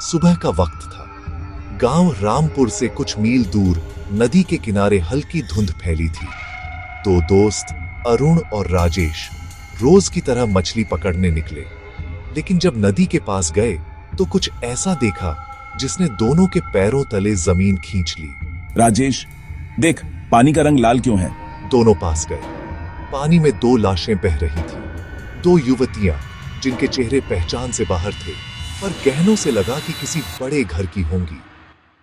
सुबह का वक्त था। गांव रामपुर से कुछ मील दूर नदी के किनारे हल्की धुंध फैली थी। दो दोस्त अरुण और राजेश रोज की तरह मछली पकड़ने निकले, लेकिन जब नदी के पास गए तो कुछ ऐसा देखा जिसने दोनों के पैरों तले जमीन खींच ली। राजेश, देख, पानी का रंग लाल क्यों है? दोनों पास गए। पानी में दो लाशें बह रही थी। दो युवतियां जिनके चेहरे पहचान से बाहर थे, पर गहनों से लगा कि किसी बड़े घर की होंगी।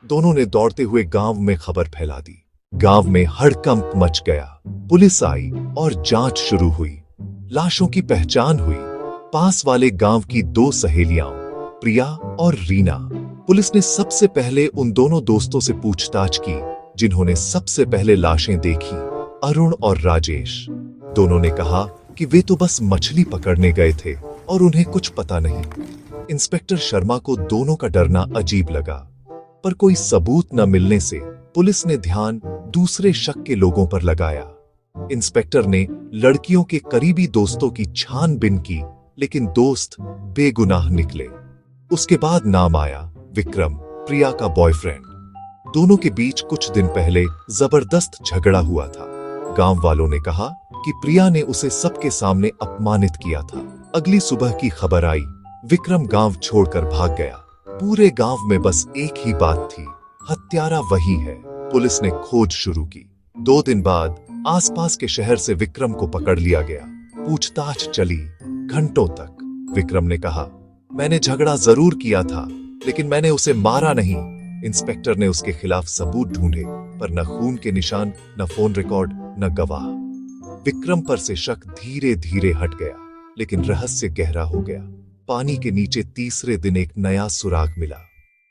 दोनों ने दौड़ते हुए गांव में खबर फैला दी। गांव में हड़कंप मच गया। पुलिस आई और जांच शुरू हुई। लाशों की पहचान हुई। पास वाले गांव की दो सहेलियां, प्रिया और रीना। पुलिस ने सबसे पहले उन दोनों दोस्तों से पूछताछ की जिन्होंने सबसे पहले लाशें देखी, अरुण और राजेश। दोनों ने कहा कि वे तो बस मछली पकड़ने गए थे और उन्हें कुछ पता नहीं। इंस्पेक्टर शर्मा को दोनों का डरना अजीब लगा, पर कोई सबूत न मिलने से पुलिस ने ध्यान दूसरे शक के लोगों पर लगाया। इंस्पेक्टर ने लड़कियों के करीबी दोस्तों की छानबीन की, लेकिन दोस्त बेगुनाह निकले। उसके बाद नाम आया विक्रम, प्रिया का बॉयफ्रेंड। दोनों के बीच कुछ दिन पहले जबरदस्त झगड़ा हुआ था। गांव वालों ने कहा कि प्रिया ने उसे सबके सामने अपमानित किया था। अगली सुबह की खबर आई, विक्रम गांव छोड़कर भाग गया। पूरे गांव में बस एक ही बात थी, हत्यारा वही है। पुलिस ने खोज शुरू की। 2 दिन बाद आसपास के शहर से विक्रम को पकड़ लिया गया। पूछताछ चली घंटों तक। विक्रम ने कहा, मैंने झगड़ा जरूर किया था, लेकिन मैंने उसे मारा नहीं। इंस्पेक्टर ने उसके खिलाफ सबूत ढूंढे, पर न खून के निशान, न फोन रिकॉर्ड, न गवाह। विक्रम पर से शक धीरे धीरे हट गया, लेकिन रहस्य गहरा हो गया। पानी के नीचे तीसरे दिन एक नया सुराग मिला।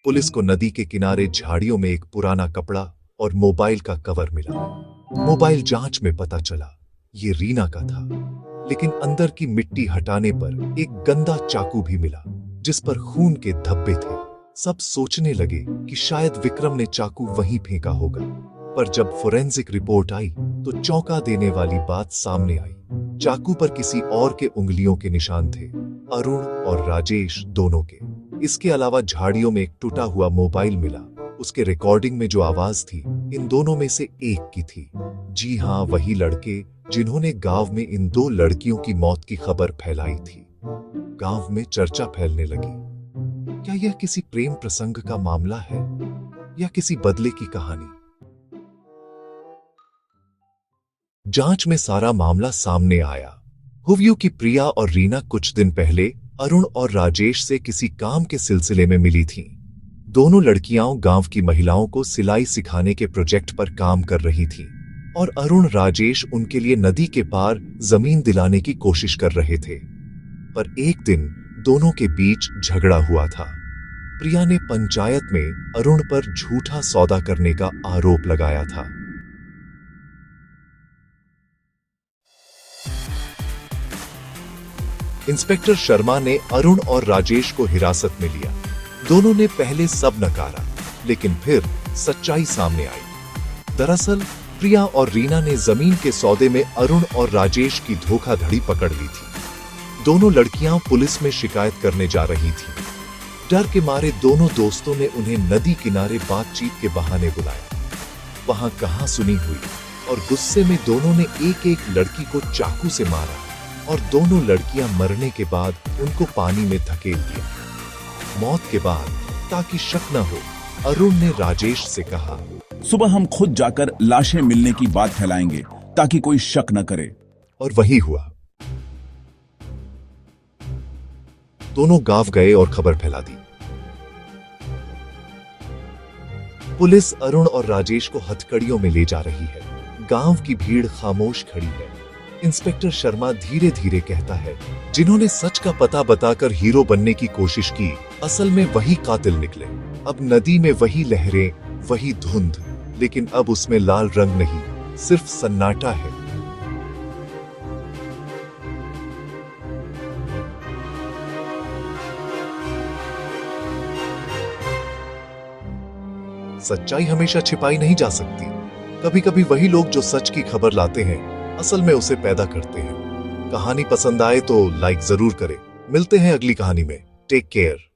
पुलिस को नदी के किनारे झाड़ियों में एक पुराना कपड़ा और मोबाइल का कवर मिला। मोबाइल जांच में पता चला ये रीना का था, लेकिन अंदर की मिट्टी हटाने पर एक गंदा चाकू भी मिला जिस पर खून के धब्बे थे। सब सोचने लगे कि शायद विक्रम ने चाकू वहीं फेंका होगा, पर जब फोरेंसिक रिपोर्ट आई तो चौंका देने वाली बात सामने आई। चाकू पर किसी और के उंगलियों के निशान थे, अरुण और राजेश दोनों के। इसके अलावा झाड़ियों में एक टूटा हुआ मोबाइल मिला। उसके रिकॉर्डिंग में जो आवाज थी इन दोनों में से एक की थी। जी हाँ, वही लड़के जिन्होंने गांव में इन 2 लड़कियों की मौत की खबर फैलाई थी। गांव में चर्चा फैलने लगी। क्या यह किसी प्रेम प्रसंग का मामला है या किसी बदले की कहानी? जांच में सारा मामला सामने आया। हुवियो की प्रिया और रीना कुछ दिन पहले अरुण और राजेश से किसी काम के सिलसिले में मिली थीं। दोनों लड़कियां गांव की महिलाओं को सिलाई सिखाने के प्रोजेक्ट पर काम कर रही थीं, और अरुण राजेश उनके लिए नदी के पार जमीन दिलाने की कोशिश कर रहे थे। पर एक दिन दोनों के बीच झगड़ा हुआ था। प्रिया ने पंचायत में अरुण पर झूठा सौदा करने का आरोप लगाया था। इंस्पेक्टर शर्मा ने अरुण और राजेश को हिरासत में लिया। दोनों ने पहले सब नकारा, लेकिन फिर सच्चाई सामने आई। दरअसल प्रिया और रीना ने जमीन के सौदे में अरुण और राजेश की धोखाधड़ी पकड़ ली थी। दोनों लड़कियां पुलिस में शिकायत करने जा रही थीं। डर के मारे दोनों दोस्तों ने उन्हें नदी किनारे बातचीत के बहाने बुलाया। वहां कहां सुनी हुई, और गुस्से में दोनों ने एक-एक लड़की को चाकू से मारा और दोनों लड़कियां मरने के बाद उनको पानी में धकेल दिया। मौत के बाद, ताकि शक न हो, अरुण ने राजेश से कहा, सुबह हम खुद जाकर लाशें मिलने की बात फैलाएंगे ताकि कोई शक न करे। और वही हुआ। दोनों गांव गए और खबर फैला दी। पुलिस अरुण और राजेश को हथकड़ियों में ले जा रही है। गांव की भीड़ खामोश खड़ी है। इंस्पेक्टर शर्मा धीरे धीरे कहता है, जिन्होंने सच का पता बताकर हीरो बनने की कोशिश की, असल में वही कातिल निकले। अब नदी में वही लहरें, वही धुंध, लेकिन अब उसमें लाल रंग नहीं, सिर्फ सन्नाटा है। सच्चाई हमेशा छिपाई नहीं जा सकती। कभी कभी वही लोग जो सच की खबर लाते हैं, असल में उसे पैदा करते हैं। कहानी पसंद आए तो लाइक जरूर करें। मिलते हैं अगली कहानी में। Take care.